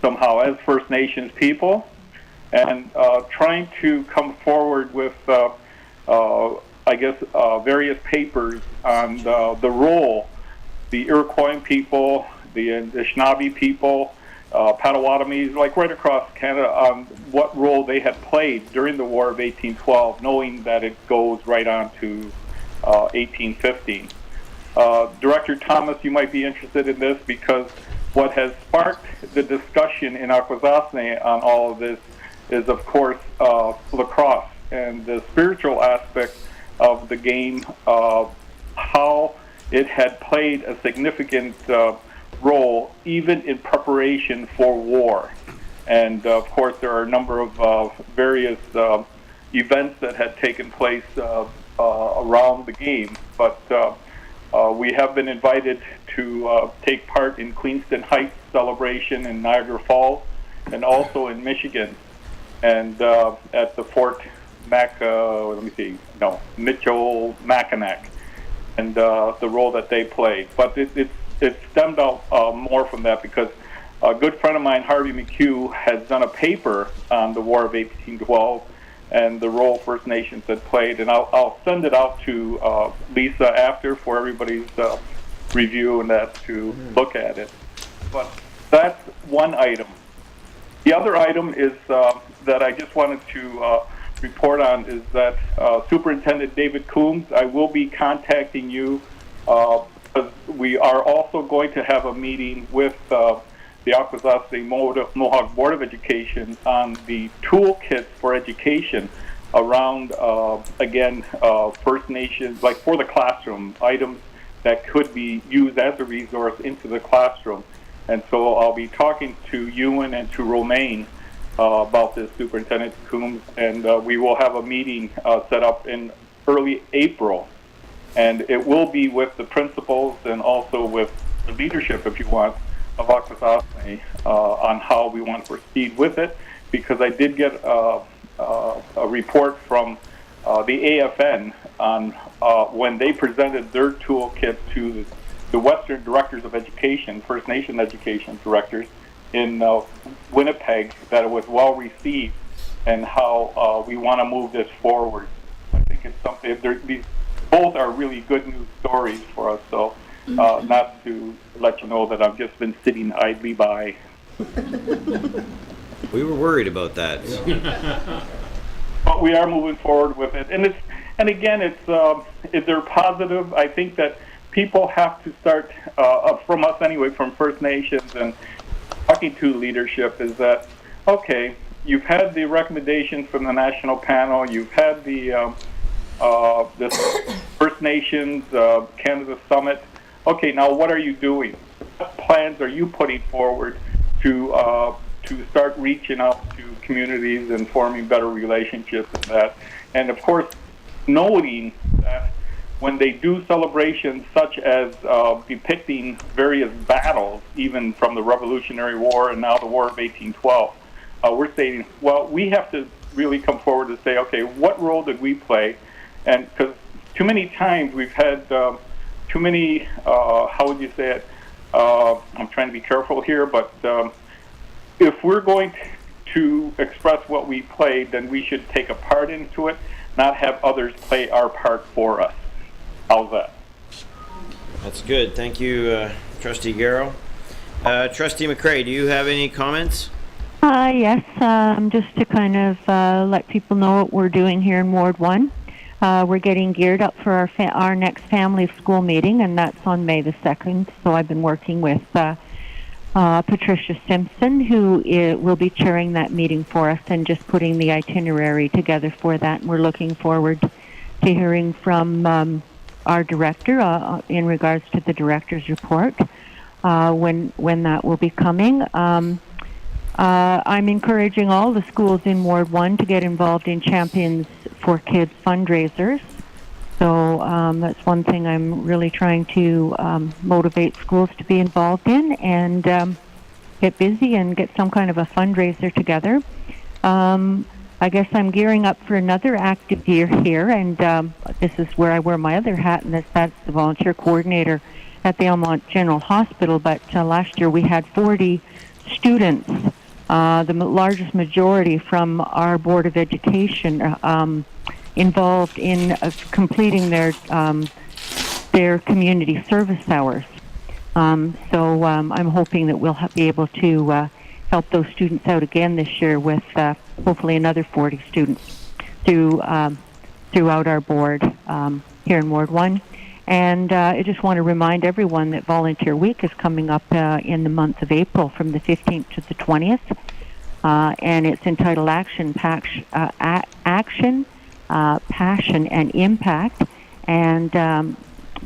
somehow as First Nations people and trying to come forward with, I guess, various papers on the role the Iroquois people, the Anishinaabe people, Potawatomis, like right across Canada, on what role they had played during the War of 1812, knowing that it goes right on to 1815. Director Thomas, you might be interested in this because what has sparked the discussion in Akwesasne on all of this is, of course, lacrosse and the spiritual aspect of the game, how it had played a significant role even in preparation for war. And, of course, there are a number of various events that had taken place around the game. But we have been invited to take part in Queenston Heights celebration in Niagara Falls and also in Michigan and at the Fort Michilimackinac and the role that they played. But it stemmed out more from that because a good friend of mine, Harvey McHugh, has done a paper on the War of 1812 and the role First Nations had played. And I'll send it out to Lisa after for everybody's review and that to look at it. but that's one item. The other item is that I just wanted to report on is that Superintendent David Coombs, I will be contacting you because we are also going to have a meeting with the Akwesasne Mohawk Board of Education on the toolkits for education around, First Nations, like for the classroom, items that could be used as a resource into the classroom. And so I'll be talking to Ewan and to Romaine about this, Superintendent Coombs, and we will have a meeting set up in early April. And it will be with the principals and also with the leadership, if you want, of Akwesasne on how we want to proceed with it, because I did get a report from the AFN on when they presented their toolkit to the Western Directors of Education, First Nation Education Directors in Winnipeg, that it was well received and how we want to move this forward. I think it's something, these both are really good news stories for us, so not to let you know that I've just been sitting idly by. We were worried about that. But we are moving forward with it, and they're positive. I think that people have to start from us anyway, from First Nations and talking to leadership. Is that okay? You've had the recommendations from the national panel. You've had the First Nations Canada Summit. Okay, now what are you doing? What plans are you putting forward to start reaching out to communities and forming better relationships with that? And of course, noting that when they do celebrations such as depicting various battles, even from the Revolutionary War and now the War of 1812, we're saying, well, we have to really come forward and say, okay, what role did we play? And because too many times we've had too many, how would you say it? I'm trying to be careful here, but if we're going to express what we played, then we should take a part into it, not have others play our part for us. How's that? That's good. Thank you, Trustee Garrow. Trustee McCrae, do you have any comments? Yes, just to kind of let people know what we're doing here in Ward 1. We're getting geared up for our next family of school meeting, and that's on May the 2nd. So I've been working with Patricia Simpson, who will be chairing that meeting for us and just putting the itinerary together for that. And we're looking forward to hearing from our director in regards to the director's report when that will be coming. I'm encouraging all the schools in Ward 1 to get involved in Champions for Kids fundraisers. So that's one thing I'm really trying to motivate schools to be involved in and get busy and get some kind of a fundraiser together. I guess I'm gearing up for another active year here, and this is where I wear my other hat, and that's the volunteer coordinator at the Elmont General Hospital. But last year we had 40 students, the largest majority from our Board of Education, involved in completing their community service hours. So I'm hoping that we'll be able to help those students out again this year with hopefully another 40 students throughout our board here in Ward 1. And I just want to remind everyone that Volunteer Week is coming up in the month of April from the 15th to the 20th. And it's entitled Action, Passion, and Impact. And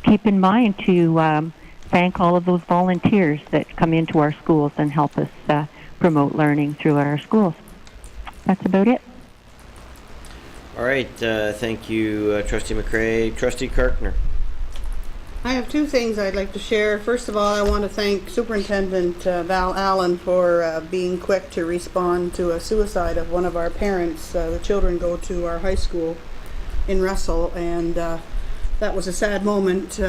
keep in mind to thank all of those volunteers that come into our schools and help us promote learning throughout our schools. That's about it. All right. Thank you, Trustee McCrae. Trustee Karkner. I have two things I'd like to share. First of all, I want to thank Superintendent Val Allen for being quick to respond to a suicide of one of our parents. The children go to our high school in Russell, and that was a sad moment.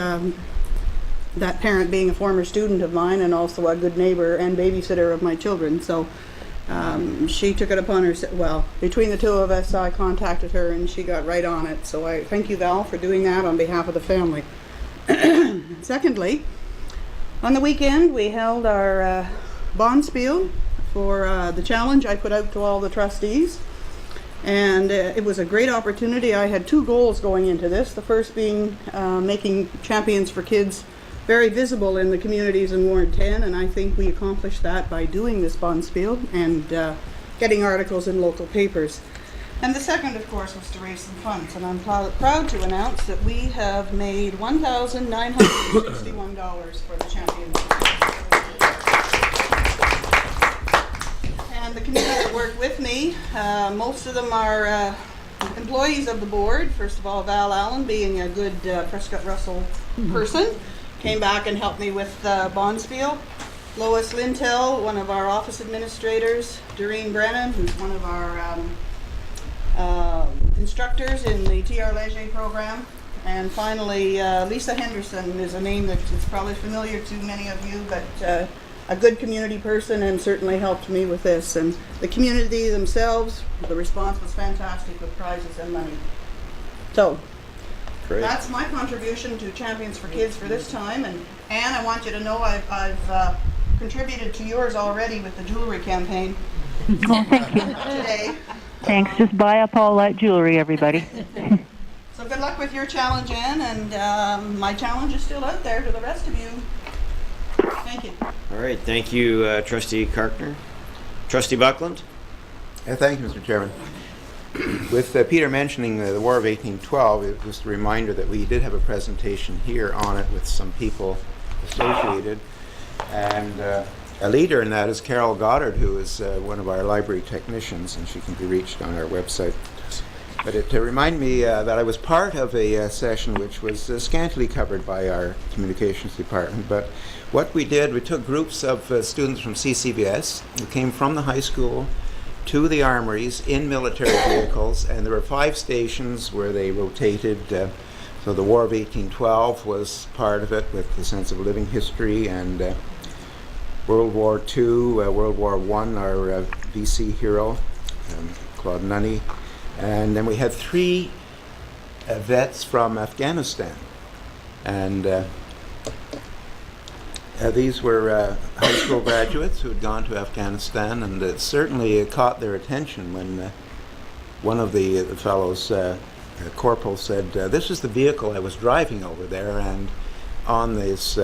That parent being a former student of mine and also a good neighbor and babysitter of my children. So she took it upon herself. Well, between the two of us, I contacted her and she got right on it. So I thank you, Val, for doing that on behalf of the family. Secondly, On the weekend, we held our bond spiel for the challenge I put out to all the trustees. And it was a great opportunity. I had 2 goals going into this. The first being making Champions for Kids very visible in the communities in Ward 10, and I think we accomplished that by doing this bond spiel and getting articles in local papers. And the second, of course, was to raise some funds, and I'm proud to announce that we have made $1,961 for the Champions. And the committee that worked with me, most of them are employees of the board. First of all, Val Allen, being a good Prescott Russell person, came back and helped me with the bond spiel. Lois Lintel, one of our office administrators. Doreen Brennan, who's one of our instructors in the TR Leger program. And finally, Lisa Henderson is a name that is probably familiar to many of you, but a good community person and certainly helped me with this. And the community themselves, the response was fantastic with prizes and money. So, Great. That's my contribution to Champions for Kids for this time. And Anne, I want you to know I've contributed to yours already with the jewelry campaign. Oh, thank you. Today. Thanks. Just buy up all that jewelry, everybody. So good luck with your challenge, Anne, and my challenge is still out there to the rest of you. Thank you. All right, thank you, Trustee Karkner. Trustee Buckland? Thank you, Mr. Chairman. With Peter mentioning the War of 1812, it was a reminder that we did have a presentation here on it with some people associated. And a leader in that is Carol Goddard, who is one of our library technicians, and she can be reached on our website. But it reminded me that I was part of a session which was scantily covered by our communications department. But what we did, we took groups of students from CCBS who came from the high school to the armories in military vehicles, and there were 5 stations where they rotated. So the War of 1812 was part of it, with the sense of living history, and World War II, World War I, our VC hero, Claude Nunny. And then we had 3 vets from Afghanistan. And these were high school graduates who had gone to Afghanistan, and it certainly caught their attention when one of the fellows, Corporal, said, "This is the vehicle I was driving over there," and on this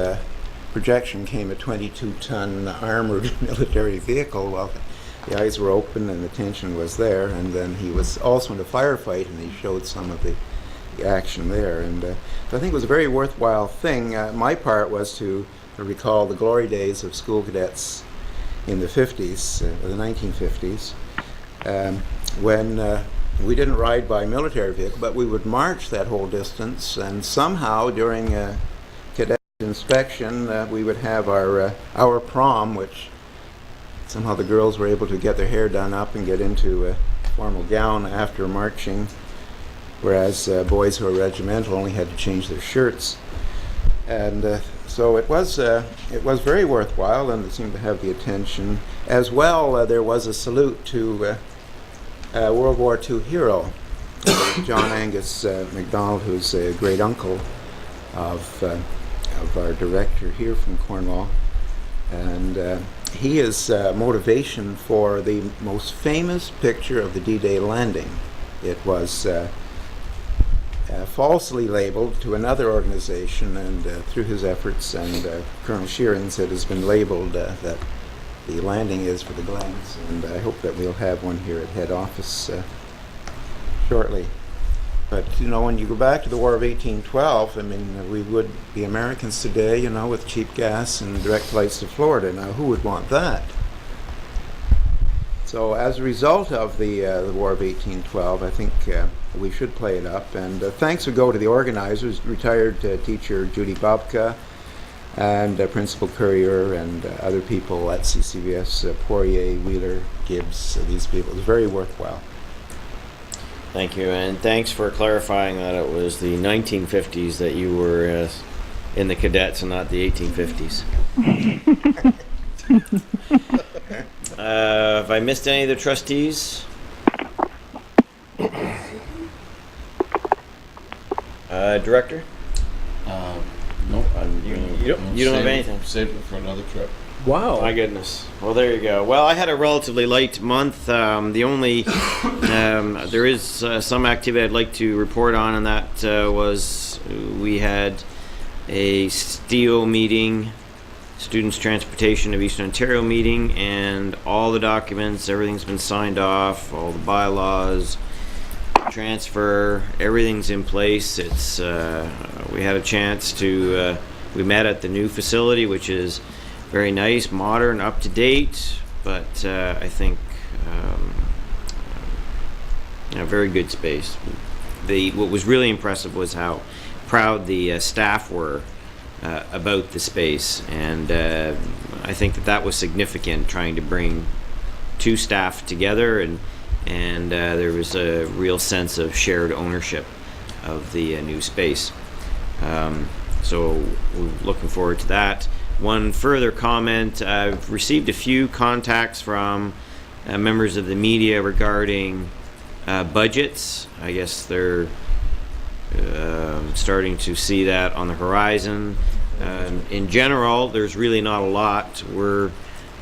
projection came a 22-ton armored military vehicle. Well, the eyes were open and the tension was there, and then he was also in a firefight, and he showed some of the action there. And so I think it was a very worthwhile thing. My part was to recall the glory days of school cadets in the 50s, the 1950s, when we didn't ride by military vehicle, but we would march that whole distance, and somehow during cadet inspection we would have our prom, which somehow the girls were able to get their hair done up and get into a formal gown after marching, whereas boys who were regimental only had to change their shirts. And so it was very worthwhile, and it seemed to have the attention. As well, there was a salute to World War II hero, John Angus MacDonald, who's a great uncle of our director here from Cornwall. And he is motivation for the most famous picture of the D-Day landing. It was falsely labeled to another organization, and through his efforts and Colonel Sheeran's, it has been labeled that the landing is for the Glens, and I hope that we'll have one here at head office shortly. But, you know, when you go back to the War of 1812, I mean, we would be Americans today, you know, with cheap gas and direct flights to Florida. Now, who would want that? So as a result of the War of 1812, I think we should play it up. And thanks would go to the organizers, retired teacher Judy Babka, and Principal Courier, and other people at CCBS, Poirier, Wheeler, Gibbs, these people. It was very worthwhile. Thank you, and thanks for clarifying that it was the 1950s that you were in the cadets and not the 1850s. Have I missed any of the trustees? Director? No, I'm you don't have anything. Save it for another trip. Wow. My goodness. Well, there you go. Well, I had a relatively light month. The only there is some activity I'd like to report on, and that was we had a STEO meeting, Students Transportation of Eastern Ontario meeting, and all the documents, everything's been signed off, all the bylaws, transfer, everything's in place. It's we had a chance to we met at the new facility, which is very nice, modern, up to date, but I think a very good space. What was really impressive was how proud the staff were about the space, and I think that was significant, trying to bring two staff together, and there was a real sense of shared ownership of the new space. So we're looking forward to that. One further comment, I've received a few contacts from members of the media regarding budgets. I guess they're starting to see that on the horizon. In general, there's really not a lot we're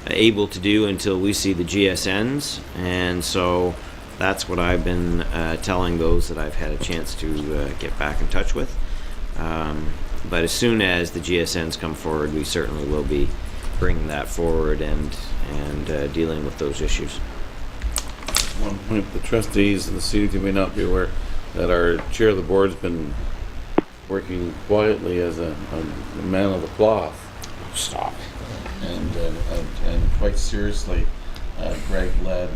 able to do until we see the GSNs, and so that's what I've been telling those that I've had a chance to get back in touch with. But as soon as the GSNs come forward, we certainly will be bringing that forward and dealing with those issues. One point, the trustees and the city may not be aware that our chair of the board has been working quietly as a man of the cloth. Stop. And quite seriously, Greg led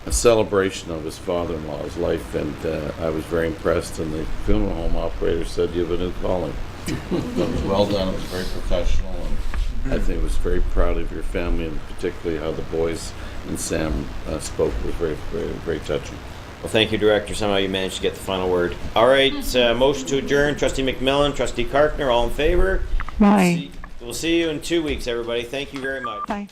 a celebration of his father-in-law's life, and I was very impressed, and the funeral home operator said you have a new calling. It was well done, it was very professional, and I think it was very proud of your family, and particularly how the boys and Sam spoke. It was very, very, very touching. Well, thank you, Director. Somehow you managed to get the final word. All right, motion to adjourn. Trustee McMillan, Trustee Karkner, all in favor? Bye. We'll see you in 2 weeks, everybody. Thank you very much. Bye.